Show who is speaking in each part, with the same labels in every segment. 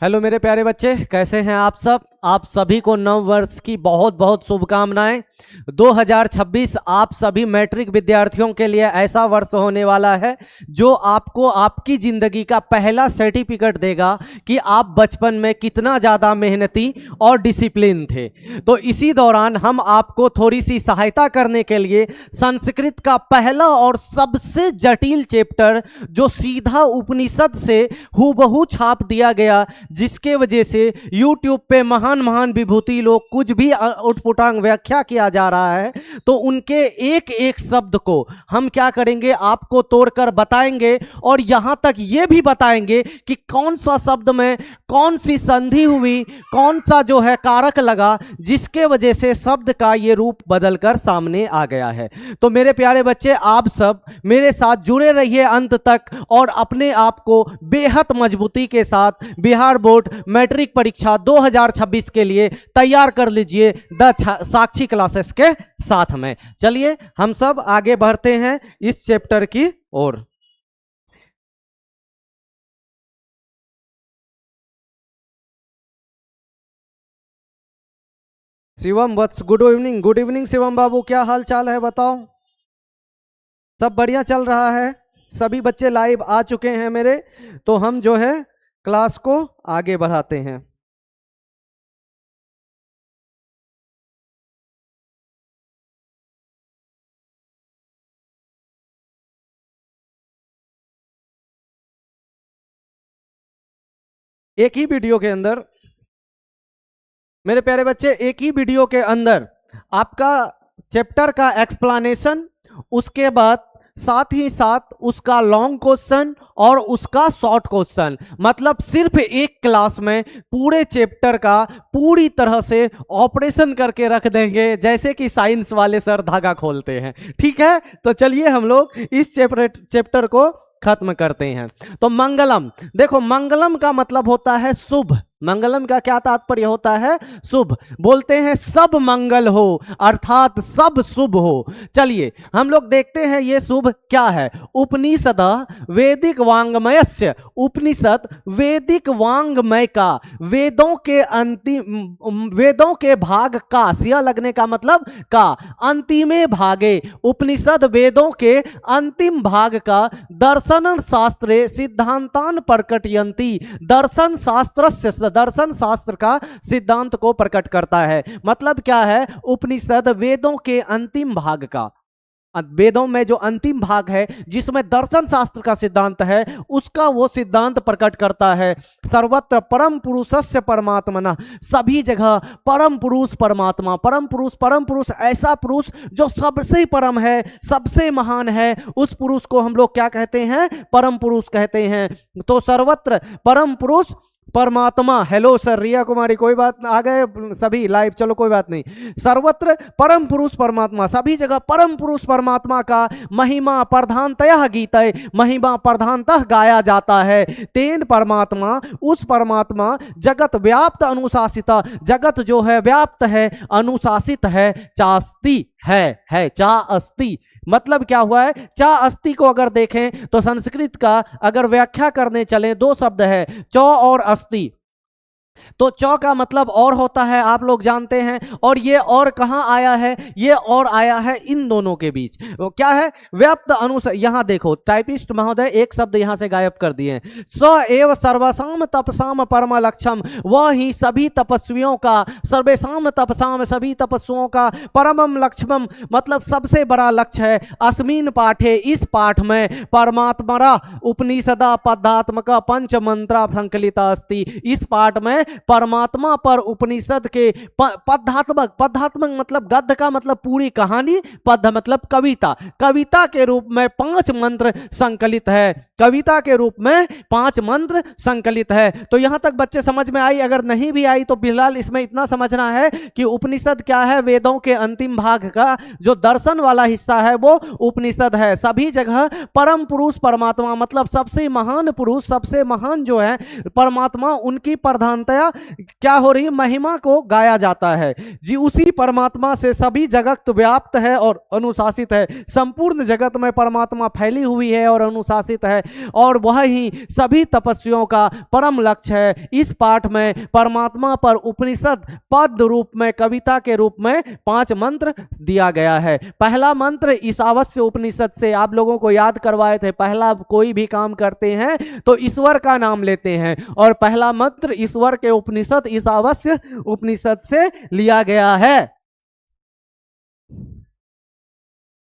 Speaker 1: Hello मेरे प्यारे बच्चे, कैसे हैं आप सब। आप सभी को नव वर्ष की बहुत बहुत शुभकामनाएं। 2026 आप सभी मैट्रिक विद्यार्थियों के लिए ऐसा वर्ष होने वाला है जो आपको आपकी ज़िंदगी का पहला सर्टिफिकेट देगा कि आप बचपन में कितना ज़्यादा मेहनती और डिसिप्लिन थे। तो इसी दौरान हम आपको थोड़ी सी सहायता करने के लिए संस्कृत का पहला और सबसे जटिल चैप्टर जो सीधा उपनिषद से हूबहू छाप दिया गया, जिसके वजह से YouTube पे महान महान विभूति लोग कुछ भी उटपुटांग व्याख्या किया जा रहा है, तो उनके एक एक शब्द को हम क्या करेंगे, आपको तोड़कर बताएंगे और यहां तक ये भी बताएंगे कि कौन सा शब्द में कौन सी संधि हुई, कौन सा जो है कारक लगा, जिसके वजह से शब्द का ये रूप बदलकर सामने आ गया है। तो मेरे प्यारे बच्चे, आप सब मेरे साथ जुड़े रहिए अंत तक और अपने आप को बेहद मजबूती के साथ बिहार बोर्ड मैट्रिक परीक्षा 2026 के लिए तैयार कर लीजिए द साक्षी क्लासेस के साथ में। चलिए हम सब आगे बढ़ते हैं इस चैप्टर की ओर। Shivam Vats, good evening. Good evening Shivam बाबू, क्या हाल चाल है बताओ। सब बढ़िया चल रहा है, सभी बच्चे लाइव आ चुके हैं मेरे, तो हम जो है क्लास को आगे बढ़ाते हैं। एक ही वीडियो के अंदर मेरे प्यारे बच्चे, एक ही वीडियो के अंदर आपका चैप्टर का एक्सप्लेनेशन, उसके बाद साथ ही साथ उसका लॉन्ग क्वेश्चन और उसका शॉर्ट क्वेश्चन, मतलब सिर्फ एक क्लास में पूरे चैप्टर का पूरी तरह से ऑपरेशन करके रख देंगे, जैसे कि साइंस वाले सर धागा खोलते हैं। ठीक है, तो चलिए हम लोग इस चैप्टर को खत्म करते हैं। तो मंगलम, देखो मंगलम का मतलब होता है शुभ। मंगलम का क्या तात्पर्य होता है? शुभ। बोलते हैं सब मंगल हो, अर्थात सब शुभ हो। चलिए हम लोग देखते हैं ये शुभ क्या है। उपनिषद वैदिक वांग्मयस्य, उपनिषद वैदिक वांग्मय का, वेदों के अंतिम, वेदों के भाग का, सिया लगने का मतलब का, अंतिमे भागे, उपनिषद वेदों के अंतिम भाग का, दर्शन शास्त्रे सिद्धांतान प्रकटयन्ति, दर्शन शास्त्र, दर्शन शास्त्र का सिद्धांत को प्रकट करता है। मतलब क्या है? उपनिषद वेदों के अंतिम भाग का, वेदों में जो अंतिम भाग है जिसमें दर्शन शास्त्र का सिद्धांत है, उसका वो सिद्धांत प्रकट करता है। सर्वत्र परम पुरुषस्य परमात्मना, सभी जगह परम पुरुष परमात्मा, परम पुरुष ऐसा पुरुष जो सबसे परम है, सबसे महान है, उस पुरुष को हम लोग क्या कहते हैं? परम पुरुष कहते हैं। तो सर्वत्र परम पुरुष परमात्मा। हेलो सर, रिया कुमारी, कोई बात, आ गए सभी लाइव, चलो कोई बात नहीं। सर्वत्र परम पुरुष परमात्मा, सभी जगह परम पुरुष परमात्मा का महिमा प्रधानतः गीते, महिमा प्रधानतः गाया जाता है। तेन परमात्मा, उस परमात्मा जगत व्याप्त अनुशासित, जगत जो है व्याप्त है, अनुशासित है, चास्ति है चा अस्ति। मतलब क्या हुआ है? चा अस्ति को अगर देखें तो संस्कृत का अगर व्याख्या करने चले, दो शब्द है चौ और अस्ति। तो चौ का मतलब और होता है, आप लोग जानते हैं, और ये और कहां आया है? ये और आया है इन दोनों के बीच। वो क्या है? व्याप्त अनुसार। यहां देखो टाइपिस्ट महोदय एक शब्द यहां से गायब कर दिए। स एव सर्वसाम तपसाम परम लक्ष्यम, वह ही सभी तपस्वियों का, सर्वेसाम तपसाम, सभी तपस्वियों का, परमम लक्ष्यम मतलब सबसे बड़ा लक्ष्य है। अस्मिन पाठे, इस पाठ में, परमात्मरा उपनिषदा पदात्मक पंच मंत्रा संकलिता अस्ति, इस पाठ में परमात्मा पर उपनिषद के पदात्मक, पदात्मक मतलब गद्य का मतलब पूरी कहानी, पद मतलब कविता, कविता के रूप में 5 मंत्र संकलित है, कविता के रूप में 5 मंत्र संकलित है। तो यहां तक बच्चे समझ में आई? अगर नहीं भी आई तो फिलहाल इसमें इतना समझना है कि उपनिषद क्या है? वेदों के अंतिम भाग का जो दर्शन वाला हिस्सा है वो उपनिषद है। सभी जगह परम पुरुष परमात्मा मतलब सबसे महान पुरुष, सबसे महान जो है परमात्मा, उनकी प्रधानता क्या हो रही है? महिमा को गाया जाता है जी। उसी परमात्मा से सभी जगत व्याप्त है और अनुशासित है। संपूर्ण जगत में परमात्मा फैली हुई है और अनुशासित है। और वह ही सभी तपस्वियों का परम लक्ष्य है। इस पाठ में परमात्मा पर उपनिषद पद रूप में, कविता के रूप में 5 मंत्र दिया गया है। पहला मंत्र ईशावास्य उपनिषद से आप लोगों को याद करवाए थे। पहला कोई भी काम करते हैं तो ईश्वर का नाम लेते हैं, और पहला मंत्र ईश्वर के उपनिषद ईशावास्य उपनिषद से लिया गया है।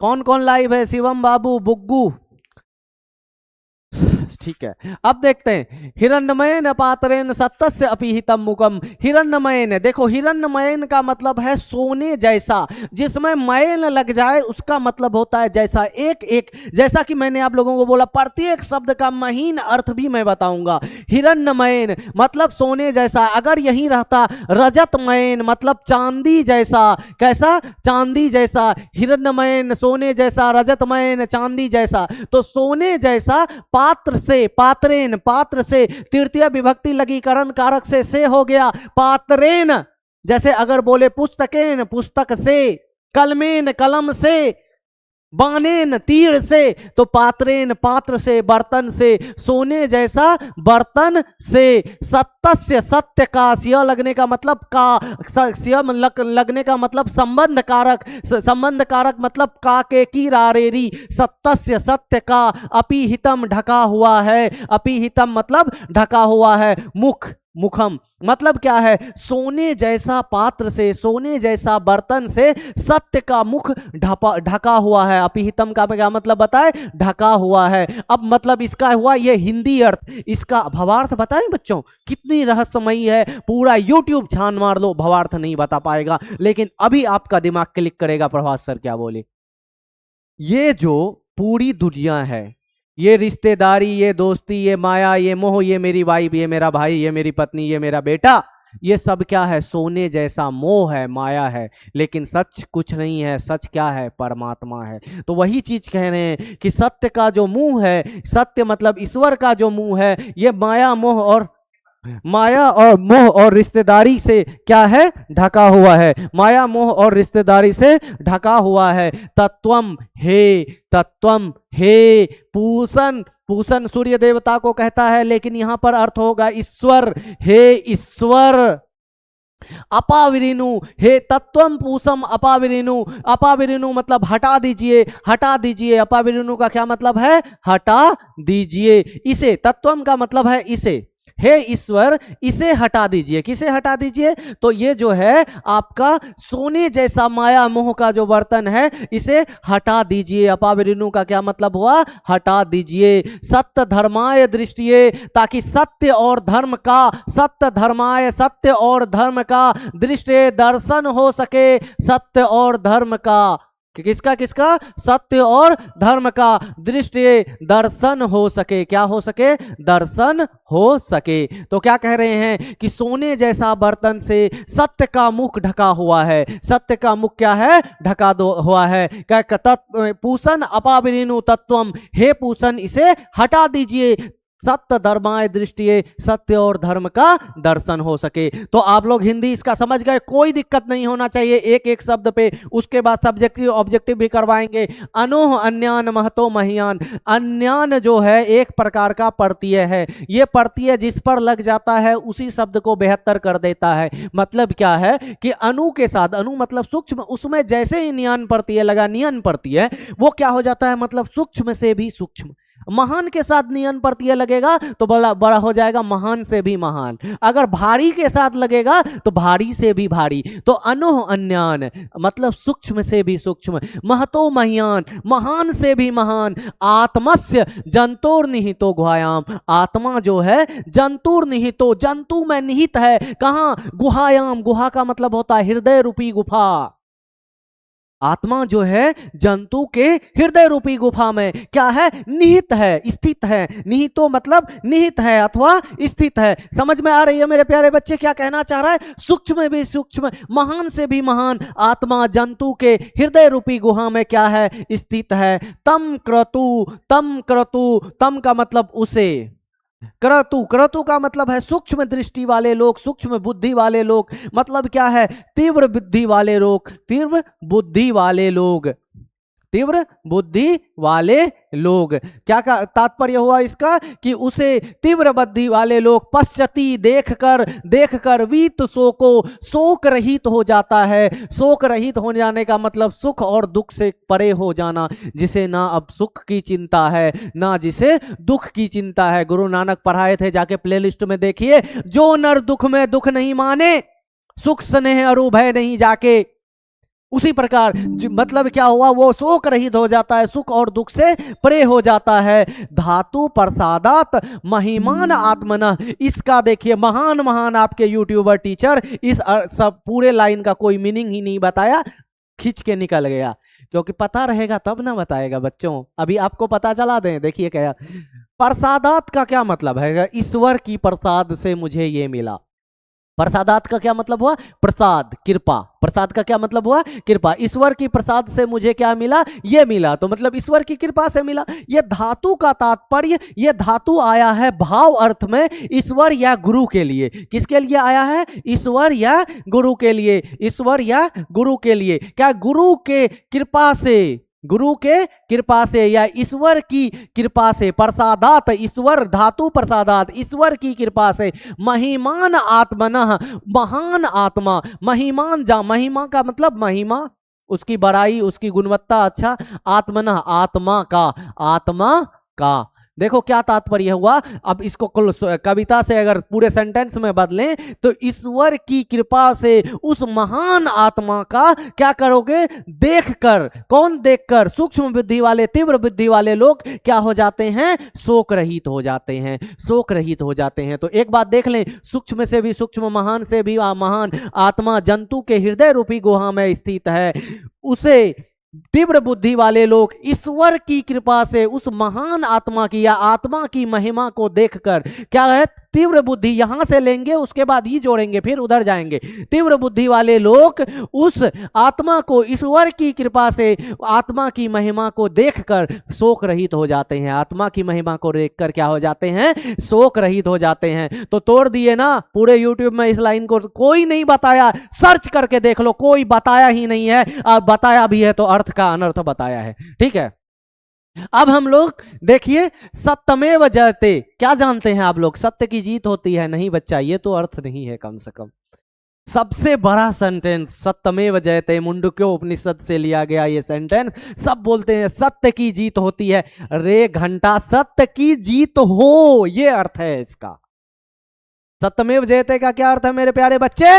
Speaker 1: कौन कौन लाइव है? शिवम बाबू, बुग्गू, ठीक है। अब देखते हैं, हिरण्मयेन पात्रेन सत्तस्य अपिहितम मुखम। हिरण्मयेन, देखो हिरण्मयेन का मतलब है सोने जैसा, जिसमें मैन लग जाए उसका मतलब होता है जैसा। एक एक, जैसा कि मैंने आप लोगों को बोला, प्रत्येक शब्द का महीन अर्थ भी मैं बताऊंगा। हिरण्मयेन मतलब सोने जैसा। अगर यही रहता रजतमयेन मतलब चांदी जैसा। कैसा? चांदी जैसा। हिरण्मयेन सोने जैसा, रजतमयेन चांदी जैसा। तो सोने जैसा पात्र से, पात्रेन, पात्र से तृतीय विभक्ति लगी करण कारक से हो गया पात्रेन। जैसे अगर बोले पुस्तकेन, पुस्तक से, कलमेन, कलम से, बानेन, तीर से, तो पात्रेन पात्र से, बर्तन से, सोने जैसा बर्तन से। सत्तस्य, सत्य का, सिया लगने का मतलब का, सिया लगने का मतलब संबंध कारक, संबंध कारक मतलब का के की रारेरी। सत्तस्य सत्य का, अपिहितम ढका हुआ है, अपिहितम मतलब ढका हुआ है। मुख, मुखम मतलब क्या है? सोने जैसा पात्र से, सोने जैसा बर्तन से सत्य का मुख ढका हुआ है। अपिहितम का क्या मतलब बताए? ढका हुआ है। अब मतलब इसका हुआ ये हिंदी अर्थ। इसका भवार्थ बताएं बच्चों, कितनी रहस्यमयी है। पूरा यूट्यूब छान मार लो, भवार्थ नहीं बता पाएगा, लेकिन अभी आपका दिमाग क्लिक करेगा प्रभास सर क्या बोले। ये जो पूरी दुनिया है, ये रिश्तेदारी, ये दोस्ती, ये माया, ये मोह, ये मेरी वाइफ, ये मेरा भाई, ये मेरी पत्नी, ये मेरा बेटा, ये सब क्या है? सोने जैसा मोह है, माया है। लेकिन सच कुछ नहीं है। सच क्या है? परमात्मा है। तो वही चीज कह रहे हैं कि सत्य का जो मुंह है, सत्य मतलब ईश्वर का जो मुंह है, ये माया मोह और मोह और रिश्तेदारी से क्या है? ढका हुआ है। माया मोह और रिश्तेदारी से ढका हुआ है। तत्वम हे, तत्वम हे, पूषण, पूषण सूर्य देवता को कहता है, लेकिन यहां पर अर्थ होगा ईश्वर। हे ईश्वर। अपाविरिनु, हे तत्वम पूषम अपाविरिनु। अपाविरिनु मतलब हटा दीजिए, हटा दीजिए। अपाविरिनु का क्या मतलब है? हटा दीजिए। इसे, तत्वम का मतलब है इसे। हे ईश्वर, इसे हटा दीजिए। किसे हटा दीजिए? तो ये जो है आपका सोने जैसा माया मोह का जो बर्तन है, इसे हटा दीजिए। अपाविरिनु का क्या मतलब हुआ? हटा दीजिए। सत्य धर्माय दृष्टिये, ताकि सत्य और धर्म का, सत्य धर्माय, सत्य और धर्म का दृष्टि दर्शन हो सके। सत्य और धर्म का, किसका किसका? सत्य और धर्म का दृष्टि दर्शन हो सके। क्या हो सके? दर्शन हो सके। तो क्या कह रहे हैं कि सोने जैसा बर्तन से सत्य का मुख ढका हुआ है। सत्य का मुख क्या है? ढका हुआ है। क्या? पूषण अपाविरिनु तत्वम, हे पूषण इसे हटा दीजिए। सत्य धर्माय दृष्टिये, सत्य और धर्म का दर्शन हो सके। तो आप लोग हिंदी इसका समझ गए, कोई दिक्कत नहीं होना चाहिए एक एक शब्द पे। उसके बाद सब्जेक्टिव ऑब्जेक्टिव भी करवाएंगे। अनोह अन्यान महतो महियान। अन्यान जो है एक प्रकार का प्रत्यय है। ये प्रत्यय जिस पर लग जाता है उसी शब्द को बेहतर कर देता है। मतलब क्या है कि अनु के साथ, अनु मतलब सूक्ष्म, उसमें जैसे ही नियन प्रत्यय लगा, नियन प्रत्यय, वो क्या हो जाता है? मतलब सूक्ष्म से भी सूक्ष्म। महान के साथ नियन प्रत्यय लगेगा तो बड़ा बड़ा हो जाएगा, महान से भी महान। अगर भारी के साथ लगेगा तो भारी से भी भारी। तो अनोह अन्यान मतलब सूक्ष्म से भी सूक्ष्म। महतो महियान महान से भी महान। आत्मस्य जंतुर निहितो गुहायाम, आत्मा जो है जंतुर निहितो, जंतु में निहित है। कहां? गुहायाम। गुहा का मतलब होता है हृदय रूपी गुफा। आत्मा जो है जंतु के हृदय रूपी गुफा में क्या है? निहित है, स्थित है। निहितो मतलब निहित है अथवा स्थित है। समझ में आ रही है मेरे प्यारे बच्चे क्या कहना चाह रहा है? सूक्ष्म भी सूक्ष्म, महान से भी महान आत्मा जंतु के हृदय रूपी गुहा में क्या है? स्थित है। तम क्रतु, तम क्रतु, तम का मतलब उसे। क्रतु, क्रतु का मतलब है सूक्ष्म दृष्टि वाले लोग, सूक्ष्म बुद्धि वाले लोग। मतलब क्या है? तीव्र बुद्धि वाले लोग, तीव्र बुद्धि वाले लोग। तीव्र बुद्धि वाले लोग। क्या तात्पर्य हुआ इसका कि उसे तीव्र बुद्धि वाले लोग पश्चाती देखकर वीत शोको शोक रहित हो जाता है। शोक रहित हो जाने का मतलब सुख और दुख से परे हो जाना, जिसे ना अब सुख की चिंता है ना जिसे दुख की चिंता है। गुरु नानक पढ़ाए थे, जाके प्लेलिस्ट में देखिए, जो नर दुख में दुख नहीं माने, सुख स्नेह और भय नहीं जाके। उसी प्रकार मतलब क्या हुआ, वो शोक रहित हो जाता है, सुख और दुख से परे हो जाता है। धातु प्रसादात महिमान आत्मना, इसका देखिए महान महान आपके यूट्यूबर टीचर इस सब पूरे लाइन का कोई मीनिंग ही नहीं बताया, खींच के निकल गया। क्योंकि पता रहेगा तब ना बताएगा बच्चों, अभी आपको पता चला दें। देखिए क्या प्रसादात का क्या मतलब है, ईश्वर की प्रसाद से मुझे ये मिला। प्रसादात का क्या मतलब हुआ, प्रसाद कृपा। प्रसाद का क्या मतलब हुआ, कृपा। ईश्वर की प्रसाद से मुझे क्या मिला, ये मिला, तो मतलब ईश्वर की कृपा से मिला। ये धातु का तात्पर्य, ये धातु आया है भाव अर्थ में ईश्वर या गुरु के लिए। किसके लिए आया है, ईश्वर या गुरु के लिए। ईश्वर या गुरु के लिए, क्या गुरु के कृपा से, गुरु के कृपा से या ईश्वर की कृपा से। प्रसादात ईश्वर, धातु प्रसादात ईश्वर की कृपा से। महिमान आत्मनः, महान आत्मा। महिमान जा, महिमा का मतलब महिमा, उसकी बड़ाई, उसकी गुणवत्ता। अच्छा, आत्मनः आत्मा का, आत्मा का। देखो क्या तात्पर्य हुआ। अब इसको कविता से अगर पूरे सेंटेंस में बदलें तो ईश्वर की कृपा से उस महान आत्मा का क्या करोगे, देखकर। कौन देखकर, सूक्ष्म बुद्धि वाले, तीव्र बुद्धि वाले लोग क्या हो जाते हैं, शोक रहित हो जाते हैं, शोक रहित हो जाते हैं। तो एक बात देख लें, सूक्ष्म से भी सूक्ष्म, महान से भी महान आत्मा जंतु के हृदय रूपी गुहा में स्थित है। उसे तीव्र बुद्धि वाले लोग ईश्वर की कृपा से उस महान आत्मा की या आत्मा की महिमा को देखकर, क्या है, तीव्र बुद्धि यहां से लेंगे, उसके बाद ही जोड़ेंगे, फिर उधर जाएंगे। तीव्र बुद्धि वाले लोग उस आत्मा को ईश्वर की कृपा से, आत्मा की महिमा को देखकर शोक रहित हो जाते हैं। आत्मा की महिमा को देखकर क्या हो जाते हैं, शोक रहित हो जाते हैं। तो तोड़ दिए ना पूरे यूट्यूब में इस लाइन को, कोई नहीं बताया, सर्च करके देख लो, कोई बताया ही नहीं है, और बताया भी है तो अर्थ का अनर्थ बताया है। ठीक है, अब हम लोग देखिए, सत्यमेव जयते, क्या जानते हैं आप लोग, सत्य की जीत होती है। नहीं बच्चा, ये तो अर्थ नहीं है। कम से कम सबसे बड़ा सेंटेंस सत्यमेव जयते, मुंडक्यो उपनिषद से लिया गया ये सेंटेंस। सब बोलते हैं सत्य की जीत होती है। रे घंटा, सत्य की जीत हो, ये अर्थ है इसका। सत्यमेव जयते का क्या अर्थ है मेरे प्यारे बच्चे,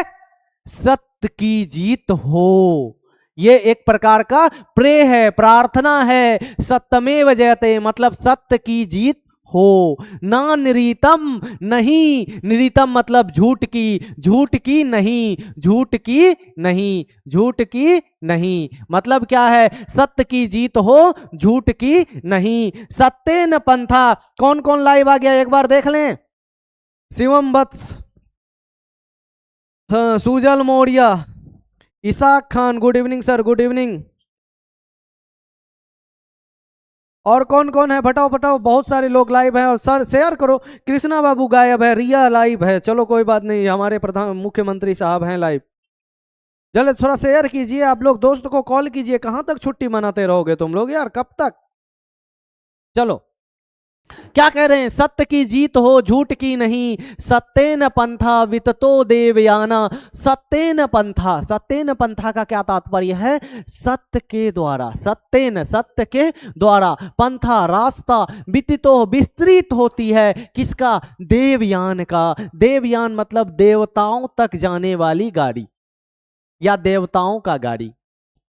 Speaker 1: सत्य की जीत हो। ये एक प्रकार का प्रे है, प्रार्थना है। सत्यमेव जयते मतलब सत्य की जीत हो। ना निरीतम, नहीं, निरीतम मतलब झूठ की, झूठ की नहीं, झूठ की नहीं, झूठ की नहीं, मतलब क्या है, सत्य की जीत हो, झूठ की नहीं। सत्येन पंथा, कौन कौन लाइव आ गया एक बार देख लें। शिवम वत्स, हाँ, Sujal Maurya, Ishaq Khan, good evening sir, good evening. और कौन कौन है, बताओ बताओ, बहुत सारे लोग लाइव हैं। और सर शेयर करो। कृष्णा बाबू गायब है, रिया लाइव है, चलो कोई बात नहीं, हमारे प्रधान मुख्यमंत्री साहब हैं लाइव। चलो थोड़ा शेयर कीजिए आप लोग, दोस्त को कॉल कीजिए। कहां तक छुट्टी मनाते रहोगे तुम लोग यार, कब तक। चलो क्या कह रहे हैं, सत्य की जीत हो, झूठ की नहीं। सत्येन पंथा विततो देवयाना। सत्येन पंथा, सत्येन पंथा का क्या तात्पर्य है, सत्य के द्वारा, सत्येन सत्य के द्वारा, पंथा रास्ता, विततो विस्तृत होती है, किसका, देवयान का। देवयान मतलब देवताओं तक जाने वाली गाड़ी या देवताओं का गाड़ी।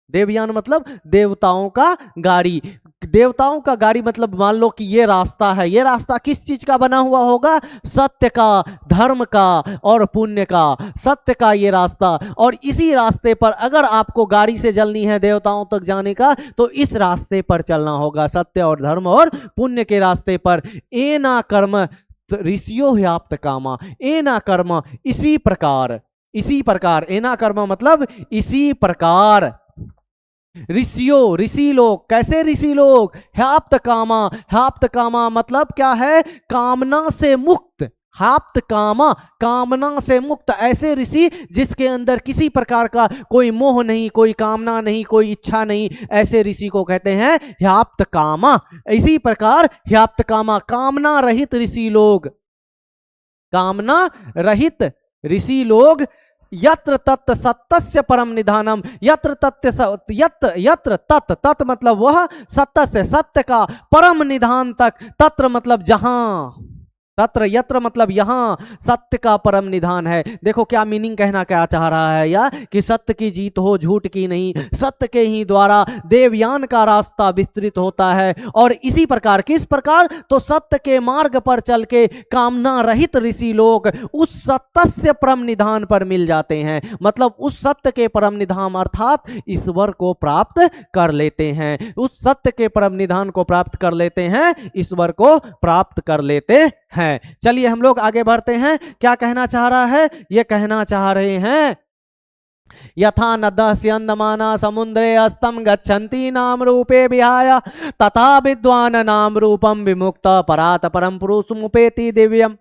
Speaker 1: देवयान मतलब देवताओं का गाड़ी। देवताओं का गाड़ी मतलब मान लो कि ये रास्ता है, ये रास्ता किस चीज का बना हुआ होगा, सत्य का, धर्म का और पुण्य का। सत्य का ये रास्ता, और इसी रास्ते पर अगर आपको गाड़ी से चलनी है देवताओं तक जाने का, तो इस रास्ते पर चलना होगा, सत्य और धर्म और पुण्य के रास्ते पर। एना कर्म ऋषियो ह्याप्त कामा, एना कर्म इसी प्रकार, इसी प्रकार, एना कर्म मतलब इसी प्रकार। ऋषियों, ऋषि लोग, कैसे ऋषि लोग, ह्याप्त कामा, ह्याप्त कामा मतलब क्या है, कामना से मुक्त। ह्याप्त कामा, कामना से मुक्त, ऐसे ऋषि जिसके अंदर किसी प्रकार का कोई मोह नहीं, कोई कामना नहीं, कोई इच्छा नहीं, ऐसे ऋषि को कहते हैं ह्याप्त कामा। इसी प्रकार ह्याप्त कामा, कामना रहित ऋषि लोग, कामना रहित ऋषि लोग, यत्र तत् सत्यस्य परम निधानम, यत्र तत् मतलब वह, सत्य से सत्य का, परम निधान तक, तत्र मतलब जहां, तत्र यत्र मतलब यहां, सत्य का परम निधान है। देखो क्या मीनिंग कहना क्या चाह रहा है, या कि सत्य की जीत हो झूठ की नहीं, सत्य के ही द्वारा देवयान का रास्ता विस्तृत होता है। और इसी प्रकार, किस प्रकार, तो सत्य के मार्ग पर चल के कामना रहित ऋषि लोग उस सत्य से परम निधान पर मिल जाते हैं, मतलब उस सत्य के परम निधान अर्थात ईश्वर को प्राप्त कर लेते हैं, उस सत्य के परम निधान को प्राप्त कर लेते हैं, ईश्वर को प्राप्त कर लेते हैं। चलिए हम लोग आगे बढ़ते हैं। क्या कहना चाह रहा है, ये कहना चाह रहे हैं यथा नद्यः स्यन्दमाना समुद्रे अस्तम गच्छन्ति नाम रूपे विहाय तथा विद्वान नाम रूपम विमुक्त परात परम पुरुषमुपेति दिव्यम।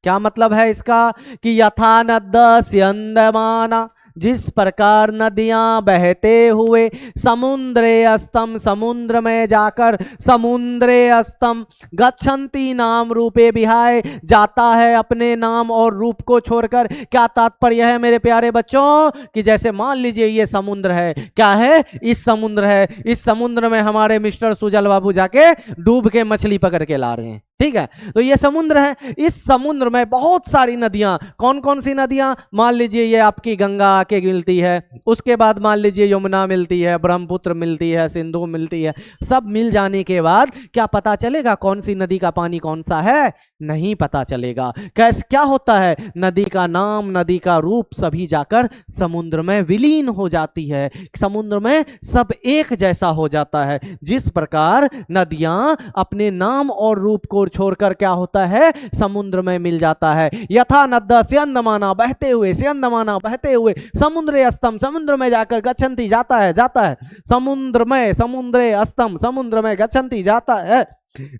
Speaker 1: क्या मतलब है इसका, कि यथा नद्यः स्यन्दमाना, जिस प्रकार नदियां बहते हुए समुद्रे अस्तम, समुद्र में जाकर, समुद्रे अस्तम गच्छन्ति नाम रूपे विहाय, जाता है अपने नाम और रूप को छोड़कर। क्या तात्पर्य है मेरे प्यारे बच्चों, कि जैसे मान लीजिए ये समुद्र है, क्या है, इस समुद्र है, इस समुद्र में हमारे मिस्टर सुजल बाबू जाके डूब के मछली पकड़ के ला रहे हैं, ठीक है, तो ये समुद्र है, इस समुद्र में बहुत सारी नदियां, कौन कौन सी नदियां, मान लीजिए ये आपकी गंगा आके मिलती है, उसके बाद मान लीजिए यमुना मिलती है, ब्रह्मपुत्र मिलती है, सिंधु मिलती है, सब मिल जाने के बाद क्या पता चलेगा कौन सी नदी का पानी कौन सा है, नहीं पता चलेगा। कैसे, क्या होता है, नदी का नाम, नदी का रूप सभी जाकर समुद्र में विलीन हो जाती है, समुद्र में सब एक जैसा हो जाता है। जिस प्रकार नदियां अपने नाम और रूप को छोड़कर क्या होता है, समुद्र में मिल जाता है। यथा नद्यः स्यन्दमाना, बहते हुए, स्यन्दमाना बहते हुए, समुद्रे अस्तम, समुद्र में जाकर, गच्छन्ति जाता है, जाता है, समुद्र में, समुद्रे अस्तम, समुद्र में, गच्छन्ति जाता है,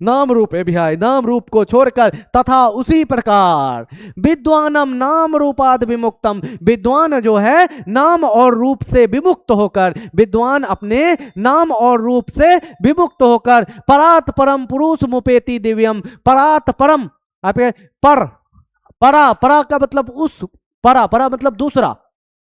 Speaker 1: नाम रूपे विहाय, नाम रूप को छोड़कर, तथा उसी प्रकार विद्वानम नाम रूपाद विमुक्तम, विद्वान जो है नाम और रूप से विमुक्त होकर, विद्वान अपने नाम और रूप से विमुक्त होकर, परात परम पुरुष मुपेति दिव्यम, परात परम, आपके पर, परा, परा का मतलब उस, परा, परा मतलब दूसरा,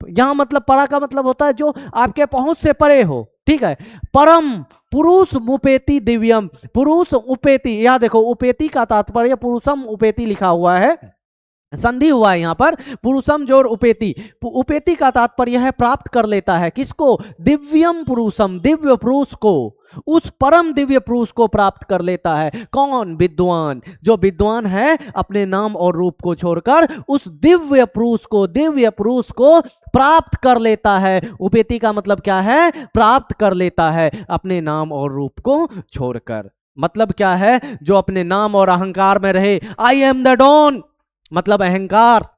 Speaker 1: यहां मतलब परा का मतलब होता है जो आपके पहुंच से परे हो, ठीक है, परम पुरुष मुपेति दिव्यम, पुरुष उपेति, यह देखो उपेति का तात्पर्य, पुरुषम उपेति लिखा हुआ है, संधि हुआ है यहां पर, पुरुषम जोड़ उपेति, उपेति का तात्पर्य है प्राप्त कर लेता है, किसको, दिव्यम पुरुषम, दिव्य पुरुष को, उस परम दिव्य पुरुष को प्राप्त कर लेता है। कौन, विद्वान, जो विद्वान है अपने नाम और रूप को छोड़कर उस दिव्य पुरुष को, दिव्य पुरुष को प्राप्त कर लेता है। उपेति का मतलब क्या है, प्राप्त कर लेता है अपने नाम और रूप को छोड़कर। मतलब क्या है, जो अपने नाम और अहंकार में रहे, आई एम द डॉन मतलब अहंकार,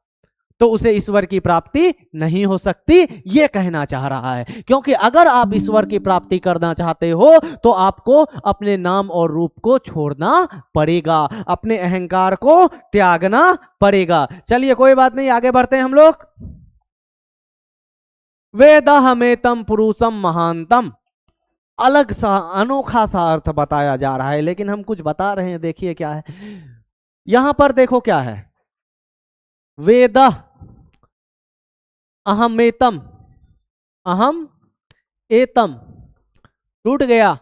Speaker 1: तो उसे ईश्वर की प्राप्ति नहीं हो सकती, ये कहना चाह रहा है। क्योंकि अगर आप ईश्वर की प्राप्ति करना चाहते हो तो आपको अपने नाम और रूप को छोड़ना पड़ेगा, अपने अहंकार को त्यागना पड़ेगा। चलिए कोई बात नहीं, आगे बढ़ते हैं हम लोग। वेदहमेतम पुरुषम महानतम, अलग सा अनोखा सा अर्थ बताया जा रहा है, लेकिन हम कुछ बता रहे हैं, देखिए क्या है यहां पर, देखो क्या है, वेद अहमेतम, अहम एतम, टूट गया,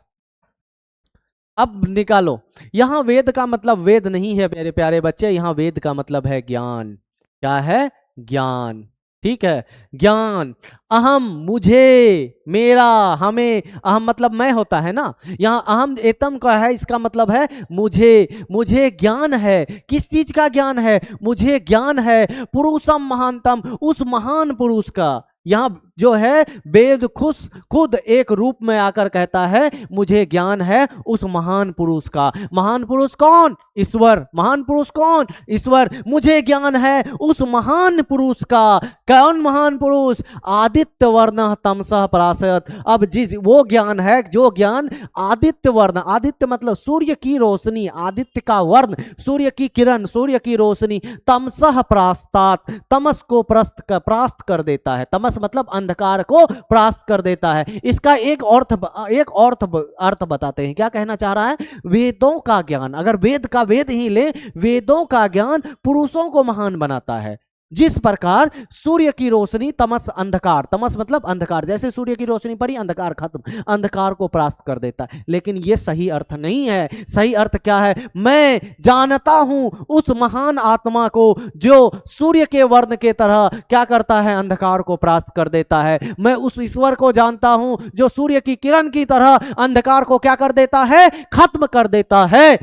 Speaker 1: अब निकालो। यहां वेद का मतलब वेद नहीं है मेरे प्यारे बच्चे, यहां वेद का मतलब है ज्ञान। क्या है, ज्ञान, ठीक है, ज्ञान। अहम मुझे, मेरा, हमें, अहम मतलब मैं होता है ना, यहां अहम एतम का है, इसका मतलब है मुझे, मुझे ज्ञान है। किस चीज का ज्ञान है, मुझे ज्ञान है, पुरुषम महानतम, उस महान पुरुष का। यहां जो है वेद खुद एक रूप में आकर कहता है मुझे ज्ञान है उस महान पुरुष का। महान पुरुष कौन? ईश्वर। महान पुरुष कौन? ईश्वर। मुझे ज्ञान है उस महान पुरुष का। कौन महान पुरुष? आदित्य वर्ण तमसः पराशयत। अब जिस वो ज्ञान है जो ज्ञान आदित्य वर्ण, आदित्य मतलब सूर्य की रोशनी, आदित्य का वर्ण सूर्य की किरण, सूर्य की रोशनी, तमसः परास्तात, तमस को परास्त कर देता है। तमस मतलब अंधकार को परास्त कर देता है। इसका एक अर्थ बताते हैं। क्या कहना चाह रहा है? वेदों का ज्ञान, अगर वेद का वेद ही ले, वेदों का ज्ञान पुरुषों को महान बनाता है। जिस प्रकार सूर्य की रोशनी तमस अंधकार, तमस मतलब अंधकार, जैसे सूर्य की रोशनी पड़ी अंधकार खत्म, अंधकार को परास्त कर देता है। लेकिन यह सही अर्थ नहीं है। सही अर्थ क्या है? मैं जानता हूं उस महान आत्मा को जो सूर्य के वर्ण के तरह क्या करता है? अंधकार को परास्त कर देता है। मैं उस ईश्वर को जानता हूं जो सूर्य की किरण की तरह अंधकार को क्या कर देता है? खत्म कर देता है।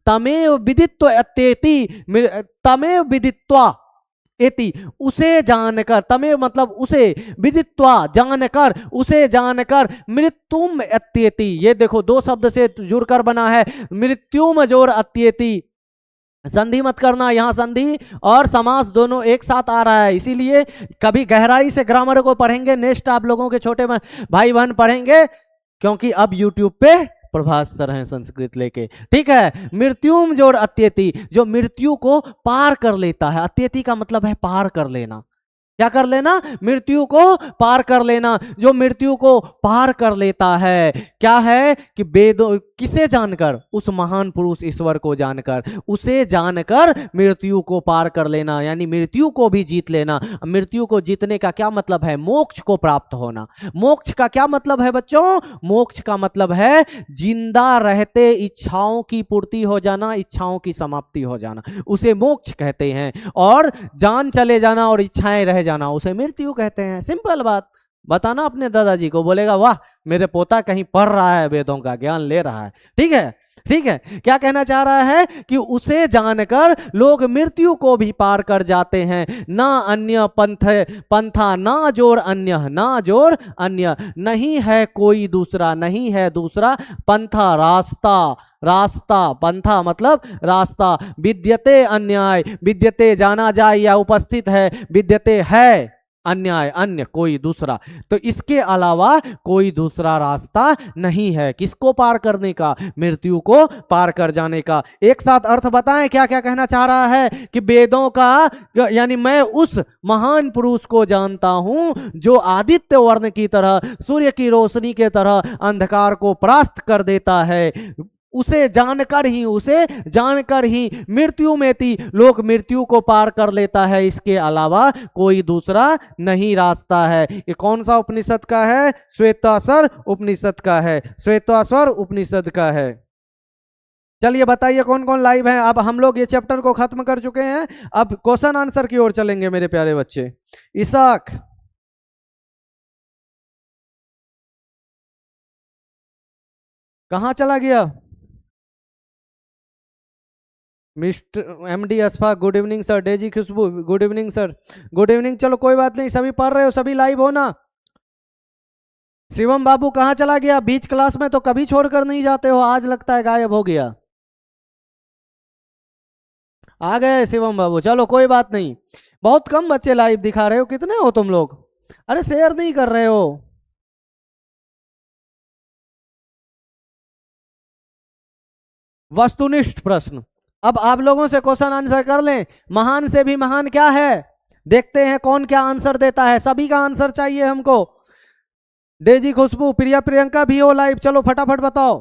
Speaker 1: तमेव विदित्व अत्येति, तमेव विदित्वा एति, उसे जानकर, तमे मतलब उसे, विदित्वा जानकर, उसे जानकर, मृत्युम अत्येति, ये देखो दो शब्द से जुड़कर बना है, मृत्युम जोर अत्येति। संधि मत करना, यहां संधि और समास दोनों एक साथ आ रहा है, इसीलिए कभी गहराई से ग्रामर को पढ़ेंगे, नेक्स्ट आप लोगों के छोटे भाई बहन पढ़ेंगे, क्योंकि अब यूट्यूब पे प्रभास सर हैं संस्कृत लेके, ठीक है। मृत्युम जोड़ अत्येति, जो मृत्यु को पार कर लेता है। अत्येति का मतलब है पार कर लेना। क्या कर लेना? मृत्यु को पार कर लेना। जो मृत्यु को पार कर लेता है, क्या है कि वेदों, किसे जानकर? उस महान पुरुष ईश्वर को जानकर, उसे जानकर मृत्यु को पार कर लेना, यानी मृत्यु को भी जीत लेना। मृत्यु को जीतने का क्या मतलब है? मोक्ष को प्राप्त होना। मोक्ष का क्या मतलब है बच्चों? मोक्ष का मतलब है जिंदा रहते इच्छाओं की पूर्ति हो जाना, इच्छाओं की समाप्ति हो जाना, उसे मोक्ष कहते हैं। और जान चले जाना और इच्छाएं रह जाना, उसे मृत्यु कहते हैं। सिंपल बात। बताना अपने दादाजी को, बोलेगा वाह मेरे पोता कहीं पढ़ रहा है, वेदों का ज्ञान ले रहा है। ठीक है, ठीक है। क्या कहना चाह रहा है कि उसे जानकर लोग मृत्यु को भी पार कर जाते हैं। ना अन्य पंथा, ना जोर अन्य, ना जोर अन्य, नहीं है कोई दूसरा, नहीं है दूसरा पंथा, रास्ता, रास्ता, पंथा मतलब रास्ता। विद्यते अन्याय, विद्यते जाना जाए या उपस्थित है, विद्यते है अन्याय, अन्य कोई दूसरा, तो इसके अलावा कोई दूसरा रास्ता नहीं है। किसको पार करने का? मृत्यु को पार कर जाने का। एक साथ अर्थ बताएं क्या क्या कहना चाह रहा है कि वेदों का, यानी मैं उस महान पुरुष को जानता हूं जो आदित्य वर्ण की तरह, सूर्य की रोशनी के तरह अंधकार को परास्त कर देता है। उसे जानकर ही मृत्यु में थी लोग मृत्यु को पार कर लेता है। इसके अलावा कोई दूसरा नहीं रास्ता है। ये कौन सा उपनिषद का है? श्वेताश्वर उपनिषद का है, श्वेताश्वर उपनिषद का है। चलिए बताइए कौन कौन लाइव है। अब हम लोग ये चैप्टर को खत्म कर चुके हैं, अब क्वेश्चन आंसर की ओर चलेंगे मेरे प्यारे बच्चे। इसाक, कहां चला गया? Mister MD Asfa, good evening sir. Daisy Khushboo, good evening sir, good evening. चलो कोई बात नहीं, सभी पढ़ रहे हो, सभी लाइव हो ना। शिवम बाबू कहाँ चला गया? बीच क्लास में तो कभी छोड़कर नहीं जाते हो, आज लगता है गायब हो गया। आ गए शिवम बाबू, चलो कोई बात नहीं। बहुत कम बच्चे लाइव दिखा रहे हो, कितने हो तुम लोग? अरे शेयर नहीं कर रहे हो। वस्तुनिष्ठ प्रश्न, अब आप लोगों से क्वेश्चन आंसर कर लें। महान से भी महान क्या है? देखते हैं कौन क्या आंसर देता है। सभी का आंसर चाहिए हमको। डेजी खुशबू, प्रिया प्रियंका भी हो लाइव, चलो फटाफट बताओ।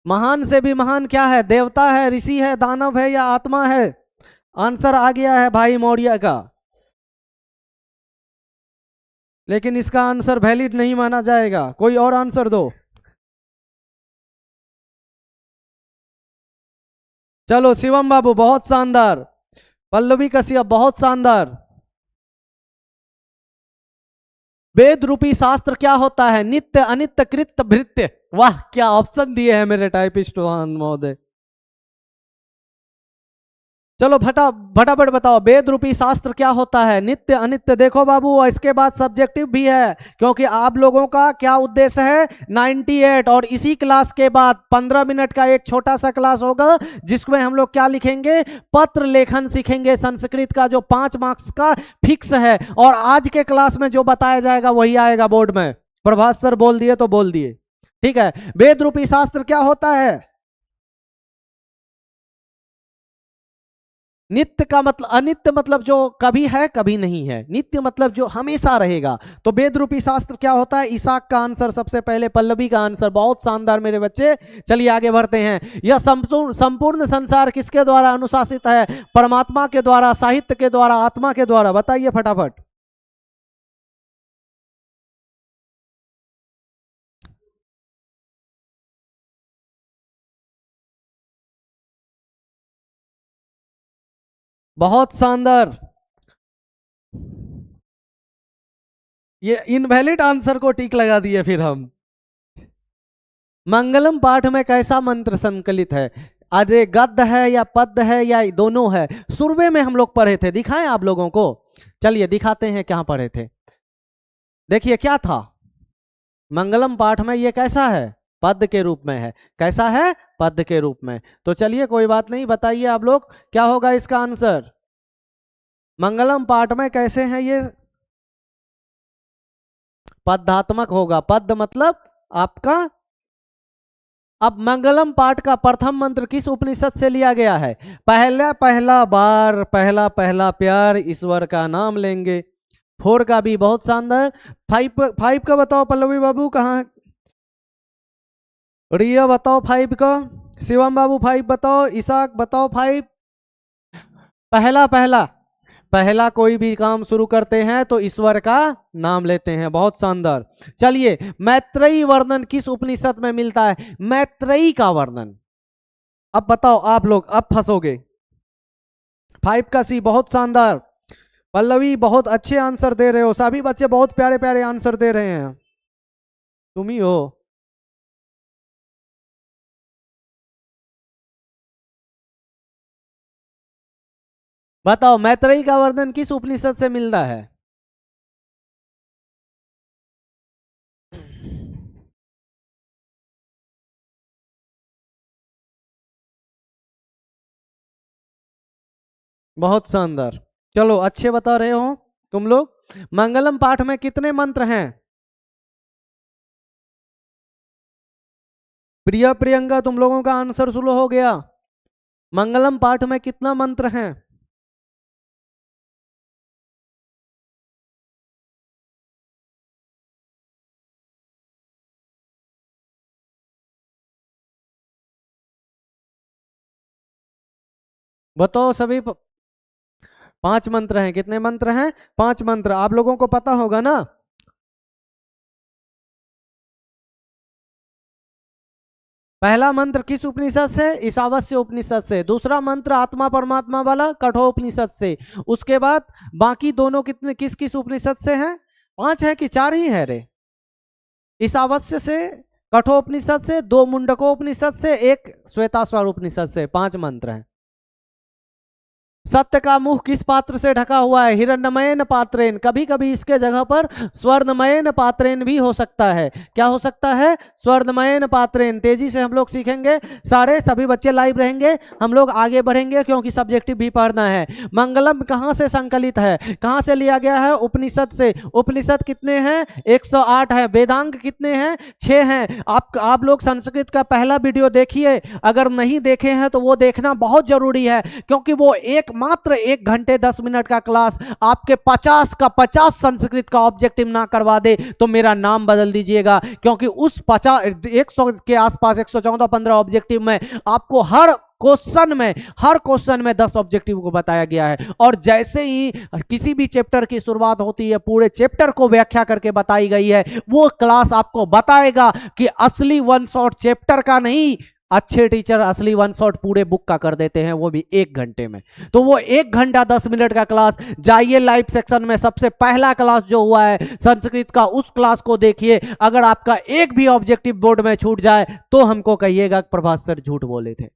Speaker 1: महान से भी महान क्या है? देवता है, ऋषि है, दानव है या आत्मा है? आंसर आ गया है भाई मौर्य का, लेकिन इसका आंसर वैलिड नहीं माना जाएगा। कोई और आंसर दो। चलो शिवम बाबू बहुत शानदार, पल्लवी कश्यप बहुत शानदार। वेद रूपी शास्त्र क्या होता है? नित्य, अनित्य, कृत्य, भृत्य। वाह क्या ऑप्शन दिए हैं मेरे टाइपिस्ट महोदय। चलो फटाफट बताओ, वेद रूपी शास्त्र क्या होता है? नित्य अनित्य। देखो बाबू, इसके बाद सब्जेक्टिव भी है, क्योंकि आप लोगों का क्या उद्देश्य है? 98। और इसी क्लास के बाद 15 मिनट का एक छोटा सा क्लास होगा, जिसमें हम लोग क्या लिखेंगे? पत्र लेखन सीखेंगे संस्कृत का, जो 5 मार्क्स का फिक्स है। और आज के क्लास में जो बताया जाएगा वही आएगा बोर्ड में। प्रभात सर बोल दिए तो बोल दिए, ठीक है। वेद रूपी शास्त्र क्या होता है? नित्य का मतलब, अनित्य मतलब जो कभी है कभी नहीं है, नित्य मतलब जो हमेशा रहेगा। तो वेद रूपी शास्त्र क्या होता है? ईसाक का आंसर सबसे पहले, पल्लवी का आंसर। बहुत शानदार मेरे बच्चे, चलिए आगे बढ़ते हैं। यह संपूर्ण संसार किसके द्वारा अनुशासित है? परमात्मा के द्वारा, साहित्य के द्वारा, आत्मा के द्वारा? बताइए फटाफट। बहुत शानदार। ये इनवैलिड आंसर को टिक लगा दिए फिर हम। मंगलम पाठ में कैसा मंत्र संकलित है? अरे गद्य है या पद्य है या दोनों है? सुरवे में हम लोग पढ़े थे, दिखाएं आप लोगों को। चलिए दिखाते हैं क्या पढ़े थे। देखिए क्या था मंगलम पाठ में, ये कैसा है? पद्य के रूप में है। कैसा है? पद्य के रूप में। तो चलिए कोई बात नहीं, बताइए आप लोग क्या होगा इसका आंसर? मंगलम पाठ में कैसे है ये? पद्यात्मक होगा। पद्य मतलब आपका। अब मंगलम पाठ का प्रथम मंत्र किस उपनिषद से लिया गया है? पहला पहला बार, पहला पहला प्यार, ईश्वर का नाम लेंगे। 4 का भी बहुत शानदार। 5 का बताओ पल्लवी बाबू, कहाँ? रिया बताओ 5 का। शिवम बाबू 5 बताओ। ईसाक बताओ 5। पहला पहला पहला कोई भी काम शुरू करते हैं तो ईश्वर का नाम लेते हैं। बहुत शानदार। चलिए, मैत्रेयी वर्णन किस उपनिषद में मिलता है? मैत्रेयी का वर्णन। अब बताओ आप लोग, अब फंसोगे। 5 का सी, बहुत शानदार। पल्लवी बहुत अच्छे आंसर दे रहे हो, सभी बच्चे बहुत प्यारे प्यारे आंसर दे रहे हैं। तुम ही हो। बताओ मैत्रेयी का वर्णन किस उपनिषद से मिलता है? बहुत शानदार। चलो अच्छे बता रहे हो तुम लोग। मंगलम पाठ में कितने मंत्र हैं? प्रिया प्रियंका, तुम लोगों का आंसर शुरू हो गया। मंगलम पाठ में कितना मंत्र हैं? बताओ सभी। 5 मंत्र हैं। कितने मंत्र हैं? 5 मंत्र। आप लोगों को पता होगा ना। पहला मंत्र किस उपनिषद से? ईशावास्य उपनिषद से। दूसरा मंत्र आत्मा परमात्मा वाला कठोपनिषद से। उसके बाद बाकी दोनों कितने किस किस उपनिषद से हैं? 5 है कि 4 ही है रे? ईशावास्य से, कठोपनिषद से, 2 मुंडकोपनिषद से, 1 श्वेताश्वर उपनिषद से। 5 मंत्र हैं। सत्य का मुख किस पात्र से ढका हुआ है? हिरण्मयेन पात्रेन। कभी कभी इसके जगह पर स्वर्णमयेन पात्रेन भी हो सकता है। क्या हो सकता है? स्वर्णमयेन पात्रेन। तेजी से हम लोग सीखेंगे, सारे सभी बच्चे लाइव रहेंगे, हम लोग आगे बढ़ेंगे क्योंकि सब्जेक्टिव भी पढ़ना है। मंगलम कहाँ से संकलित है? कहाँ से लिया गया है? उपनिषद से। उपनिषद कितने हैं? 108 है। वेदांग कितने हैं? 6 हैं। आप लोग संस्कृत का पहला वीडियो देखिए, अगर नहीं देखे हैं तो वो देखना बहुत जरूरी है, क्योंकि वो मात्र 1 घंटे 10 मिनट का क्लास आपके 50 का 50 संस्कृत का ऑब्जेक्टिव ना करवा दे तो मेरा नाम बदल दीजिएगा, क्योंकि उस 100 के आसपास 114 15 ऑब्जेक्टिव में आपको हर क्वेश्चन में 10 ऑब्जेक्टिव को बताया गया है। और जैसे ही किसी भी चैप्टर की शुरुआत होती है, पूरे चैप्टर को व्याख्या करके बताई गई है। वो क्लास आपको बताएगा कि असली वन शॉट चैप्टर का नहीं, अच्छे टीचर असली वन शॉट पूरे बुक का कर देते हैं, वो भी 1 घंटे में। तो वो 1 घंटा 10 मिनट का क्लास, जाइए लाइव सेक्शन में, सबसे पहला क्लास जो हुआ है संस्कृत का, उस क्लास को देखिए। अगर आपका एक भी ऑब्जेक्टिव बोर्ड में छूट जाए तो हमको कहिएगा प्रभात सर झूठ बोले थे,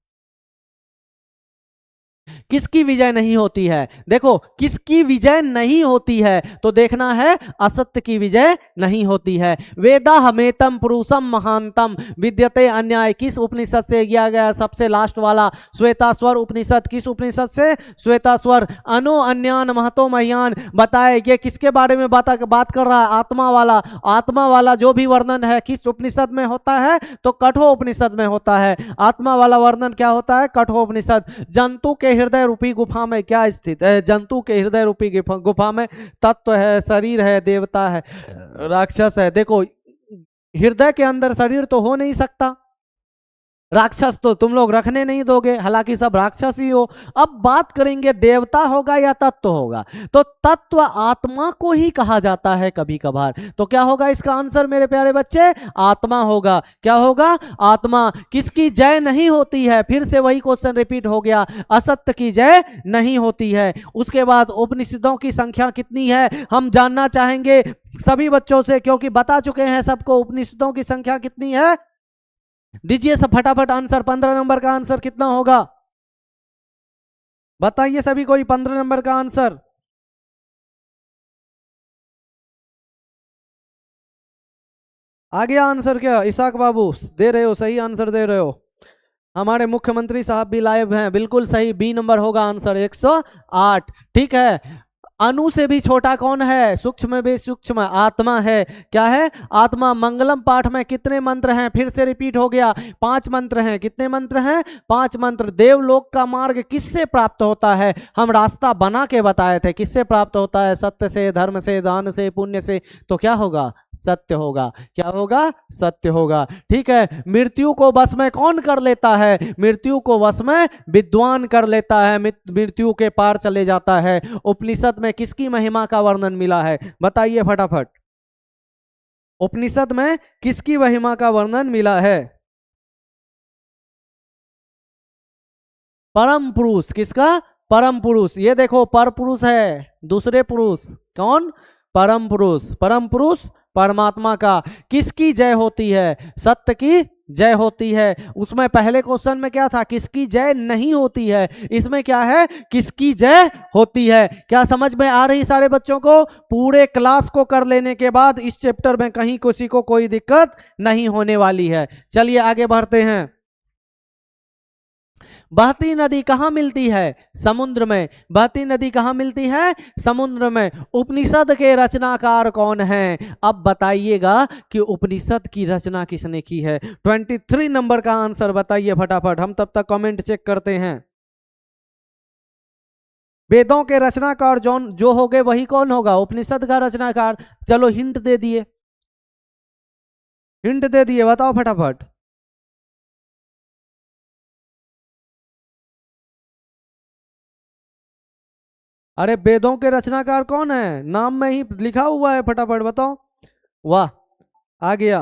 Speaker 1: किसकी विजय नहीं होती है? देखो किसकी विजय नहीं होती है, तो देखना है असत्य की विजय नहीं होती है। वेदा हमेतम पुरुषम महानतम विद्यते अन्याय किस उपनिषद से किया गया? सबसे लास्ट वाला श्वेतास्वर उपनिषद। किस उपनिषद से? श्वेतास्वर। अनु अन्यान महतो मह्यान, बताए ये किसके बारे में बात कर रहा है? आत्मा वाला। आत्मा वाला जो भी वर्णन है किस उपनिषद में होता है? तो कठोपनिषद में होता है। आत्मा वाला वर्णन क्या होता है? कठोपनिषद। जंतु के हृदय रूपी गुफा में क्या स्थित है? जंतु के हृदय रूपी गुफा में तत्व है, शरीर है, देवता है, राक्षस है। देखो हृदय के अंदर शरीर तो हो नहीं सकता, राक्षस तो तुम लोग रखने नहीं दोगे, हालांकि सब राक्षस ही हो। अब बात करेंगे देवता होगा या तत्व होगा, तो तत्व आत्मा को ही कहा जाता है कभी कभार। तो क्या होगा इसका आंसर मेरे प्यारे बच्चे? आत्मा होगा। क्या होगा? आत्मा। किसकी जय नहीं होती है? फिर से वही क्वेश्चन रिपीट हो गया, असत्य की जय नहीं होती है। उसके बाद उपनिषदों की संख्या कितनी है हम जानना चाहेंगे सभी बच्चों से, क्योंकि बता चुके हैं सबको उपनिषदों की संख्या कितनी है। दीजिए सब फटाफट आंसर। 15 नंबर का आंसर कितना होगा? बताइए सभी कोई 15 नंबर का आंसर। आ गया आंसर क्या इसाक बाबू? दे रहे हो, सही आंसर दे रहे हो। हमारे मुख्यमंत्री साहब भी लाइव हैं, बिल्कुल सही। बी नंबर होगा आंसर, 108। ठीक है। अणु से भी छोटा कौन है? सूक्ष्म भी सूक्ष्म आत्मा है। क्या है? आत्मा। मंगलम पाठ में कितने मंत्र हैं? फिर से रिपीट हो गया, 5 मंत्र हैं। कितने मंत्र हैं? 5 मंत्र। देवलोक का मार्ग किससे प्राप्त होता है? हम रास्ता बना के बताए थे किससे प्राप्त होता है? सत्य से, धर्म से, दान से, पुण्य से। तो क्या होगा? सत्य होगा। क्या होगा? सत्य होगा। ठीक है। मृत्यु को वश में कौन कर लेता है? मृत्यु को वश में विद्वान कर लेता है, मृत्यु के पार चले जाता है। उपनिषद में किसकी महिमा का वर्णन मिला है? बताइए फटाफट। उपनिषद में किसकी महिमा का वर्णन मिला है? परम पुरुष। किसका? परम पुरुष। ये देखो पर पुरुष है, दूसरे पुरुष कौन? परम पुरुष। परम पुरुष परमात्मा का। किसकी जय होती है? सत्य की जय होती है। उसमें पहले क्वेश्चन में क्या था? किसकी जय नहीं होती है। इसमें क्या है? किसकी जय होती है। क्या समझ में आ रही सारे बच्चों को? पूरे क्लास को कर लेने के बाद इस चैप्टर में कहीं किसी को कोई दिक्कत नहीं होने वाली है। चलिए आगे बढ़ते हैं। बहती नदी कहाँ मिलती है? समुद्र में। बहती नदी कहाँ मिलती है? समुद्र में। उपनिषद के रचनाकार कौन हैं? अब बताइएगा कि उपनिषद की रचना किसने की है। 23 नंबर का आंसर बताइए फटाफट, हम तब तक कमेंट चेक करते हैं। वेदों के रचनाकार जो हो गए वही कौन होगा? उपनिषद का रचनाकार। चलो हिंट दे दिए, हिंट दे दिए, बताओ फटाफट। अरे वेदों के रचनाकार कौन है? नाम में ही लिखा हुआ है, फटाफट बताओ। वाह, आ गया।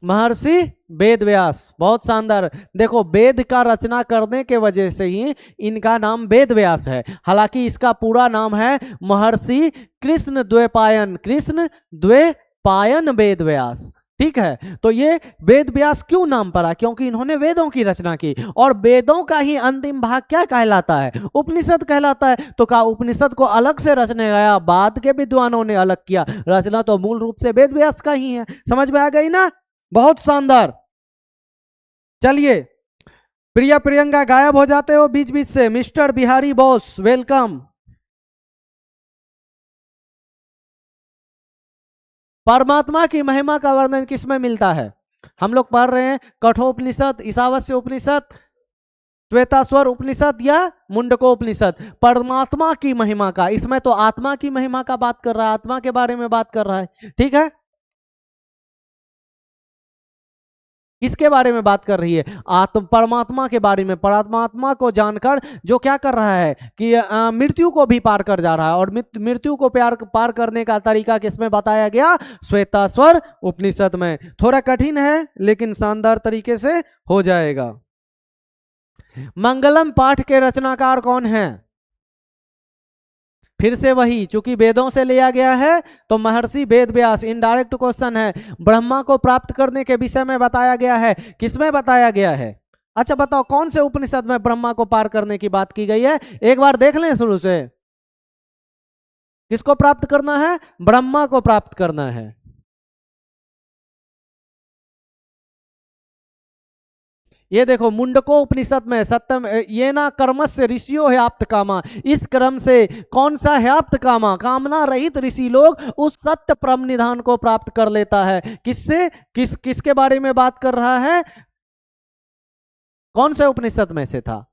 Speaker 1: महर्षि वेद व्यास। बहुत शानदार। देखो वेद का रचना करने के वजह से ही इनका नाम वेद व्यास है। हालांकि इसका पूरा नाम है महर्षि कृष्ण द्वैपायन। कृष्ण द्वैपायन वेद व्यास। ठीक है। तो ये वेद व्यास क्यों नाम पड़ा? क्योंकि इन्होंने वेदों की रचना की, और वेदों का ही अंतिम भाग क्या कहलाता है? उपनिषद कहलाता है। तो क्या उपनिषद को अलग से रचने गया? बाद के विद्वानों ने अलग किया। रचना तो मूल रूप से वेद व्यास का ही है। समझ में आ गई ना? बहुत शानदार। चलिए, प्रिया प्रियंका गायब हो जाते हो बीच बीच से। Mister Bihari boss welcome. परमात्मा की महिमा का वर्णन किसमें मिलता है? हम लोग पढ़ रहे हैं कठोपनिषद, ईशावास्य उपनिषद, श्वेतास्वर उपनिषद या मुंडकोपनिषद। परमात्मा की महिमा का, इसमें तो आत्मा की महिमा का बात कर रहा है, आत्मा के बारे में बात कर रहा है। ठीक है। इसके बारे में बात कर रही है, परमात्मा के बारे में। परमात्मा को जानकर जो क्या कर रहा है कि मृत्यु को भी पार कर जा रहा है, और मृत्यु को पार करने का तरीका किसमें बताया गया? श्वेतास्वर उपनिषद में। थोड़ा कठिन है लेकिन शानदार तरीके से हो जाएगा। मंगलम पाठ के रचनाकार कौन है? फिर से वही, चूंकि वेदों से लिया गया है तो महर्षि वेद व्यास। इनडायरेक्ट क्वेश्चन है। ब्रह्मा को प्राप्त करने के विषय में बताया गया है। किसमें बताया गया है? अच्छा बताओ कौन से उपनिषद में ब्रह्मा को पार करने की बात की गई है? एक बार देख लें शुरू से। किसको प्राप्त करना है? ब्रह्मा को प्राप्त करना है। ये देखो मुंडको उपनिषद में सत्यम ये ना कर्मस्य ऋषियों है आप्त कामा, इस क्रम से कौन सा है आप्त कामा? कामना रहित ऋषि लोग उस सत्य परम निधान को प्राप्त कर लेता है। किससे? किसके बारे में बात कर रहा है? कौन से उपनिषद में से था?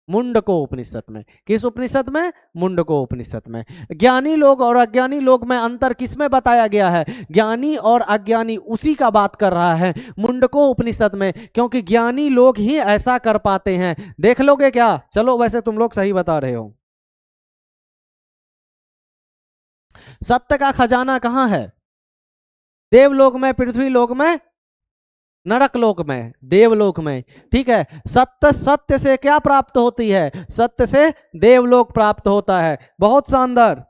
Speaker 1: मुंडको उपनिषद में। किस उपनिषद में? मुंडको उपनिषद में। ज्ञानी लोग और अज्ञानी लोग में अंतर किसमें बताया गया है? ज्ञानी और अज्ञानी उसी का बात कर रहा है मुंडको उपनिषद में, क्योंकि ज्ञानी लोग ही ऐसा कर पाते हैं। देख लोगे क्या? चलो वैसे तुम लोग सही बता रहे हो। सत्य का खजाना कहां है? देवलोक में, पृथ्वी लोक में, नरक लोक में, देवलोक में। ठीक है, सत्य, सत्य से क्या प्राप्त होती है? सत्य से देवलोक प्राप्त होता है। बहुत शानदार।